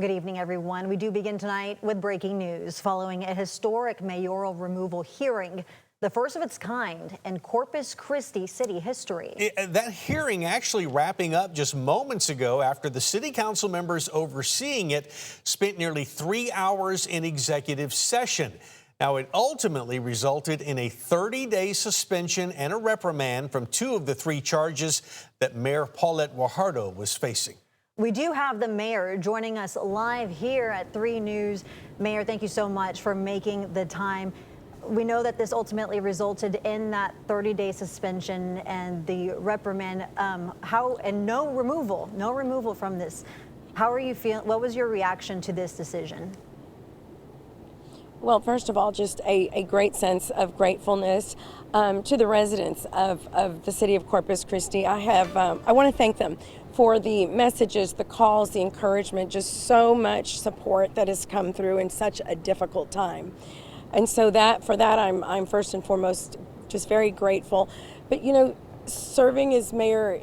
Good evening, everyone. We do begin tonight with breaking news following a historic mayoral removal hearing, the first of its kind in Corpus Christi city history. That hearing actually wrapping up just moments ago after the city council members overseeing it spent nearly 3 hours in executive session. Now, it ultimately resulted in a 30-day suspension and a reprimand from 2 of the 3 charges that Mayor Paulette Guajardo was facing. We do have the mayor joining us live here at 3 News. Mayor, thank you so much for making the time. We know that this ultimately resulted in that 30-day suspension and the reprimand. No removal from this. How are you feeling? What was your reaction to this decision? Well, first of all, just a great sense of gratefulness to the residents of the city of Corpus Christi. I want to thank them for the messages, the calls, the encouragement, just so much support that has come through in such a difficult time. And so for that, I'm first and foremost just very grateful. But, you know, serving as mayor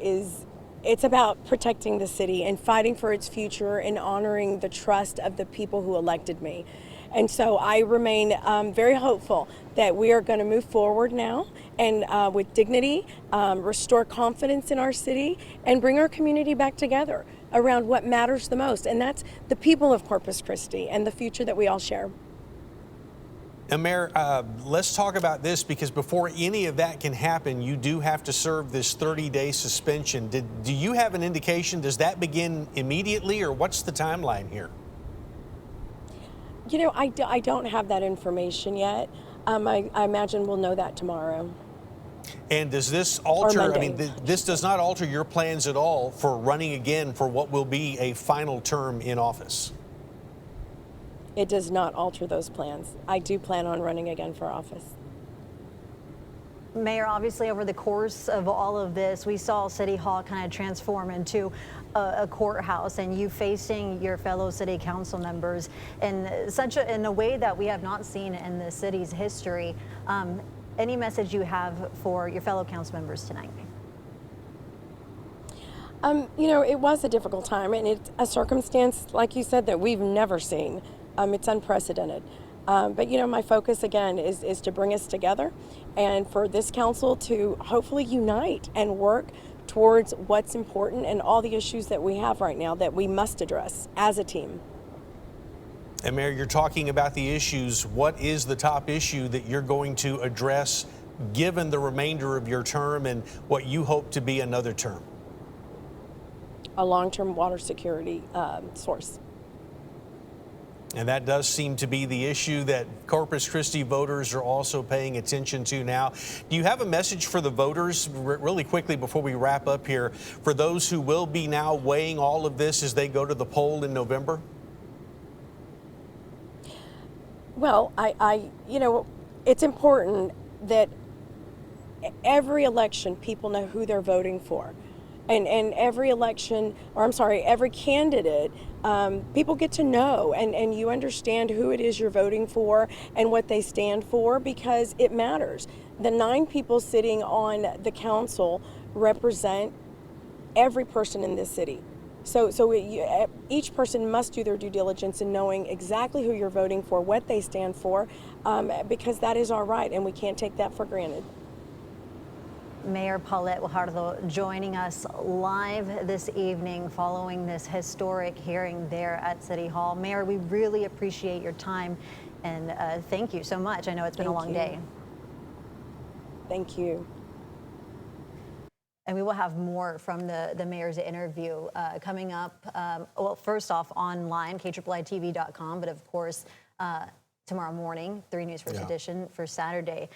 it's about protecting the city and fighting for its future and honoring the trust of the people who elected me. And so I remain very hopeful that we are going to move forward now and with dignity, restore confidence in our city, and bring our community back together around what matters the most. And that's the people of Corpus Christi and the future that we all share. Now, Mayor, let's talk about this, because before any of that can happen, you do have to serve this 30-day suspension. Do you have an indication? Does that begin immediately, or what's the timeline here? You know, I don't have that information yet. I imagine we'll know that tomorrow. And does this alter, this does not alter your plans at all for running again for what will be a final term in office? It does not alter those plans. I do plan on running again for office. Mayor, obviously over the course of all of this, we saw City Hall kind of transform into a courthouse, and you facing your fellow city council members in a way that we have not seen in the city's history. Any message you have for your fellow council members tonight? You know, it was a difficult time, and it's a circumstance, like you said, that we've never seen. It's unprecedented. But, you know, my focus, again, is to bring us together and for this council to hopefully unite and work towards what's important and all the issues that we have right now that we must address as a team. And Mayor, you're talking about the issues. What is the top issue that you're going to address given the remainder of your term and what you hope to be another term? A long-term water security source. And that does seem to be the issue that Corpus Christi voters are also paying attention to now. Do you have a message for the voters, really quickly before we wrap up here, for those who will be now weighing all of this as they go to the poll in November? Well, you know, it's important that every election people know who they're voting for. And every election, or I'm sorry, every candidate, people get to know and you understand who it is you're voting for and what they stand for, because it matters. The 9 people sitting on the council represent every person in this city. So each person must do their due diligence in knowing exactly who you're voting for, what they stand for, because that is our right and we can't take that for granted. Mayor Paulette Guajardo joining us live this evening following this historic hearing there at City Hall. Mayor, we really appreciate your time, and thank you so much. I know it's been a long day. Thank you. And we will have more from the mayor's interview coming up. Well, first off, online, KIIITV.com, but of course, tomorrow morning, 3 News First Edition for Saturday.